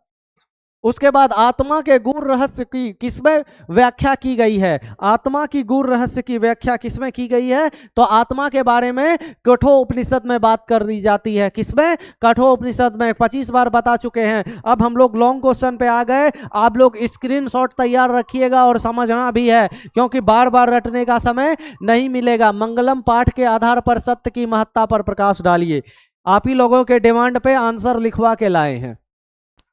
Speaker 1: उसके बाद आत्मा के गूढ़ रहस्य की किसमें व्याख्या की गई है? आत्मा की गूढ़ रहस्य की व्याख्या किसमें की गई है? तो आत्मा के बारे में कठोर उपनिषद में बात कर दी जाती है। किसमें? कठोर उपनिषद में। 25 बार बता चुके हैं। अब हम लोग लॉन्ग क्वेश्चन पे आ गए। आप लोग स्क्रीनशॉट तैयार रखिएगा और समझना भी है, क्योंकि बार बार रटने का समय नहीं मिलेगा। मंगलम पाठ के आधार पर सत्य की महत्ता पर प्रकाश डालिए। आप ही लोगों के डिमांड पे आंसर लिखवा के लाए हैं,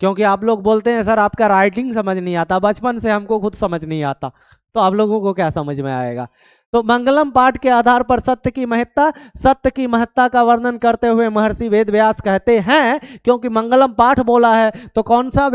Speaker 1: क्योंकि आप लोग बोलते हैं सर आपका राइटिंग समझ नहीं आता। बचपन से हमको खुद समझ नहीं आता, तो आप लोगों को क्या समझ में आएगा? तो मंगलम पाठ के आधार पर सत्य की महत्ता, सत्य की महत्ता का वर्णन करते हुए महर्षि वेद व्यास कहते हैं, क्योंकि मंगलम पाठ बोला है तो कौन सा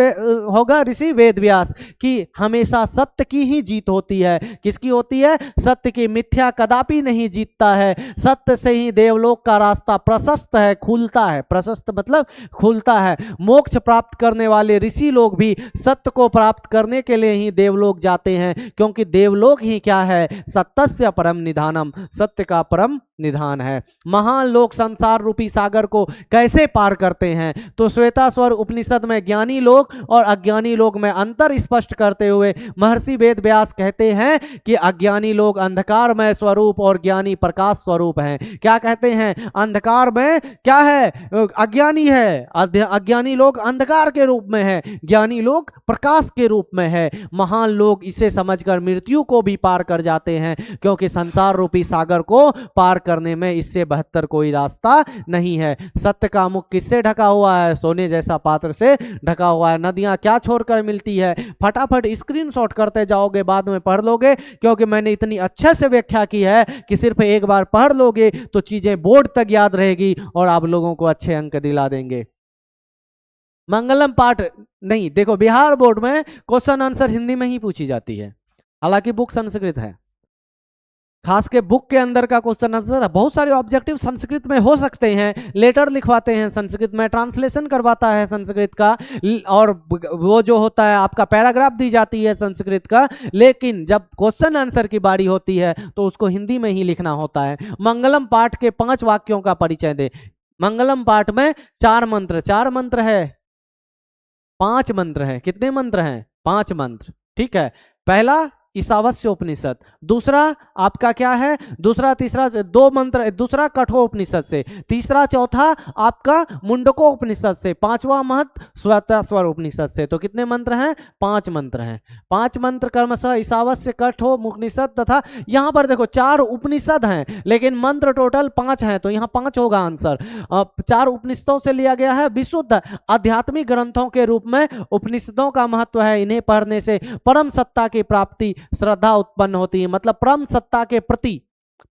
Speaker 1: होगा? ऋषि वेद व्यास कि हमेशा सत्य की ही जीत होती है। किसकी होती है? सत्य की। मिथ्या कदापि नहीं जीतता है। सत्य से ही देवलोक का रास्ता प्रशस्त है, खुलता है। प्रशस्त मतलब खुलता है। मोक्ष प्राप्त करने वाले ऋषि लोग भी सत्य को प्राप्त करने के लिए ही देवलोक जाते हैं, क्योंकि देवलोक ही क्या है? सत्य परम निधानम, सत्य का परम निधान है। महान लोग संसार रूपी सागर को कैसे पार करते हैं? तो श्वेतास्वर उपनिषद में ज्ञानी लोग और अज्ञानी लोग में अंतर स्पष्ट करते हुए महर्षि वेद व्यास कहते हैं कि अज्ञानी लोग अंधकारमय स्वरूप और ज्ञानी प्रकाश स्वरूप हैं। क्या कहते हैं? अंधकार में क्या है? अज्ञानी है। अज्ञानी लोग अंधकार के रूप में है, ज्ञानी लोग प्रकाश के रूप में है। महान लोग इसे समझकर मृत्यु को भी पार कर जाते हैं, क्योंकि संसार रूपी सागर को पार करने में इससे बेहतर कोई रास्ता नहीं है। सत्य का मुख किससे ढका हुआ है? सोने जैसा पात्र से ढका हुआ है। नदियां क्या छोड़कर मिलती है? फटाफट स्क्रीनशॉट करते जाओगे, बाद में पढ़ लोगे, क्योंकि मैंने इतनी अच्छे से व्याख्या की है कि सिर्फ एक बार पढ़ लोगे तो चीजें बोर्ड तक याद रहेगी और आप लोगों को अच्छे अंक दिला देंगे। मंगलम पाठ नहीं, देखो बिहार बोर्ड में क्वेश्चन आंसर हिंदी में ही पूछी जाती है, हालांकि बुक संस्कृत है। खास के बुक के अंदर का क्वेश्चन आंसर बहुत सारे ऑब्जेक्टिव संस्कृत में हो सकते हैं। लेटर लिखवाते हैं संस्कृत में, ट्रांसलेशन करवाता है संस्कृत का, और वो जो होता है आपका पैराग्राफ दी जाती है संस्कृत का। लेकिन जब क्वेश्चन आंसर की बारी होती है तो उसको हिंदी में ही लिखना होता है। मंगलम पाठ के 5 वाक्यों का परिचय दे। मंगलम पाठ में 4 मंत्र, 4 मंत्र है, 5 मंत्र है। कितने मंत्र हैं? 5 मंत्र। ठीक है, पहला ईशावास्य उपनिषद, दूसरा आपका क्या है? दूसरा तीसरा 2 मंत्र, दूसरा कठोर उपनिषद से, तीसरा चौथा आपका मुंडको उपनिषद से, 5वां महत्व श्वेतास्वर उपनिषद से। तो कितने मंत्र हैं? 5 मंत्र हैं। 5 मंत्र क्रमशः ईशावास्य, कठोर उपनिषद तथा यहाँ पर देखो 4 उपनिषद हैं, लेकिन मंत्र टोटल 5 हैं, तो यहाँ 5 होगा आंसर। 4 उपनिषदों से लिया गया है। विशुद्ध आध्यात्मिक ग्रंथों के रूप में उपनिषदों का महत्व है। इन्हें पढ़ने से परम सत्ता की प्राप्ति, श्रद्धा उत्पन्न होती है। मतलब परम सत्ता के प्रति,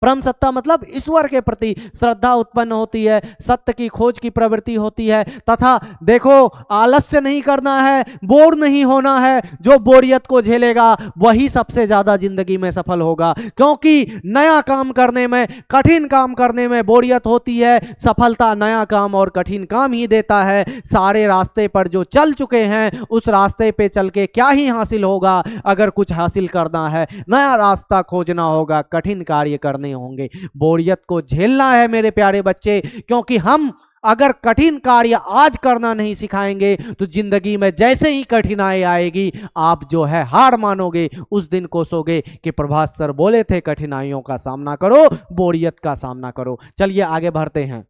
Speaker 1: परम सत्ता मतलब ईश्वर के प्रति श्रद्धा उत्पन्न होती है, सत्य की खोज की प्रवृत्ति होती है। तथा देखो आलस्य नहीं करना है, बोर नहीं होना है। जो बोरियत को झेलेगा वही सबसे ज्यादा जिंदगी में सफल होगा, क्योंकि नया काम करने में, कठिन काम करने में बोरियत होती है। सफलता नया काम और कठिन काम ही देता है। सारे रास्ते पर जो चल चुके हैं उस रास्ते पे चल के क्या ही हासिल होगा? अगर कुछ हासिल करना है नया रास्ता खोजना होगा, कठिन कार्य करने होंगे, बोरियत को झेलना है मेरे प्यारे बच्चे, क्योंकि हम अगर कठिन कार्य आज करना नहीं सिखाएंगे तो जिंदगी में जैसे ही कठिनाई आएगी आप जो है हार मानोगे, उस दिन कोसोगे कि प्रभास सर बोले थे कठिनाइयों का सामना करो, बोरियत का सामना करो। चलिए आगे बढ़ते हैं।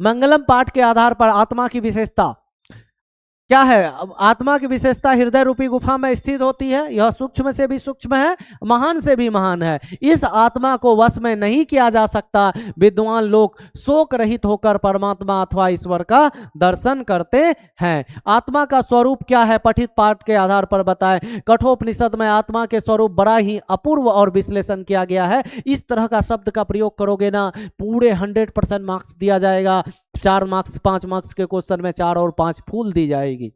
Speaker 1: मंगलम पाठ के आधार पर आत्मा की विशेषता क्या है? अब आत्मा की विशेषता हृदय रूपी गुफा में स्थित होती है। यह सूक्ष्म से भी सूक्ष्म है, महान से भी महान है। इस आत्मा को वश में नहीं किया जा सकता। विद्वान लोग शोक रहित होकर परमात्मा अथवा ईश्वर का दर्शन करते हैं। आत्मा का स्वरूप क्या है? पठित पाठ के आधार पर बताएं। कठोपनिषद में आत्मा के स्वरूप बड़ा ही अपूर्व और विश्लेषण किया गया है। इस तरह का शब्द का प्रयोग करोगे ना, पूरे 100% मार्क्स दिया जाएगा। 4 मार्क्स 5 मार्क्स के क्वेश्चन में 4 और 5 फूल दी जाएगी।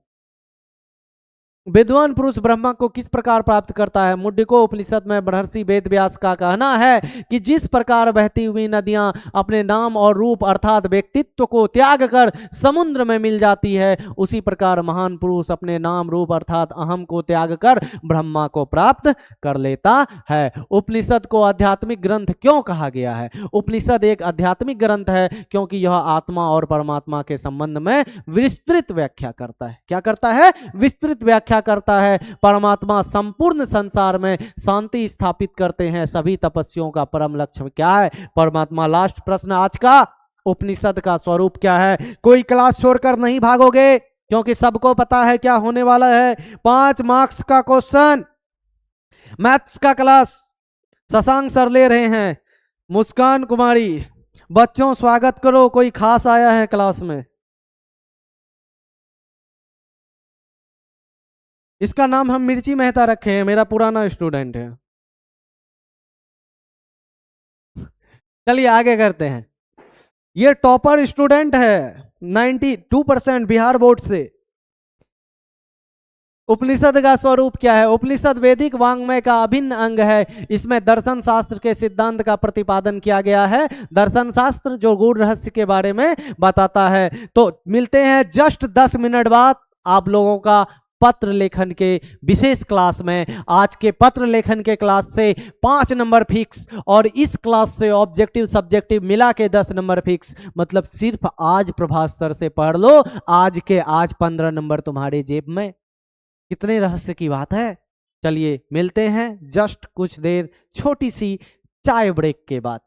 Speaker 1: विद्वान पुरुष ब्रह्मा को किस प्रकार प्राप्त करता है? मुंडको उपनिषद में महर्षि वेद व्यास का कहना है कि जिस प्रकार बहती हुई नदियां अपने नाम और रूप अर्थात व्यक्तित्व को त्याग कर समुद्र में मिल जाती है, उसी प्रकार महान पुरुष अपने नाम रूप अर्थात अहम को त्याग कर ब्रह्मा को प्राप्त कर लेता है। उपनिषद को आध्यात्मिक ग्रंथ क्यों कहा गया है? उपनिषद एक आध्यात्मिक ग्रंथ है क्योंकि यह आत्मा और परमात्मा के संबंध में विस्तृत व्याख्या करता है। क्या करता है? विस्तृत व्याख्या करता है। परमात्मा संपूर्ण संसार में शांति स्थापित करते हैं। सभी तपस्याओं का परम लक्ष्य क्या है? परमात्मा। लास्ट प्रश्न आज का, उपनिषद का स्वरूप क्या है? कोई क्लास छोड़कर नहीं भागोगे क्योंकि सबको पता है क्या होने वाला है। 5 मार्क्स का क्वेश्चन, मैथ्स का क्लास शशांक सर ले रहे हैं। मुस्कान कुमारी, बच्चों स्वागत करो, कोई खास आया है क्लास में। इसका नाम हम मिर्ची मेहता रखे हैं, मेरा पुराना स्टूडेंट है। चलिए आगे करते हैं। ये टॉपर स्टूडेंट है 92% बिहार बोर्ड से। उपनिषद का स्वरूप क्या है? उपनिषद वैदिक वांग्मय का अभिन्न अंग है। इसमें दर्शन शास्त्र के सिद्धांत का प्रतिपादन किया गया है। दर्शन शास्त्र जो गूढ़ रहस्य के बारे में बताता है। तो मिलते हैं जस्ट 10 मिनट बाद आप लोगों का पत्र लेखन के विशेष क्लास में। आज के पत्र लेखन के क्लास से 5 नंबर फिक्स और इस क्लास से ऑब्जेक्टिव सब्जेक्टिव मिला के 10 नंबर फिक्स। मतलब सिर्फ आज प्रभास सर से पढ़ लो, आज के आज 15 नंबर तुम्हारे जेब में। कितने रहस्य की बात है। चलिए मिलते हैं जस्ट कुछ देर छोटी सी चाय ब्रेक के बाद।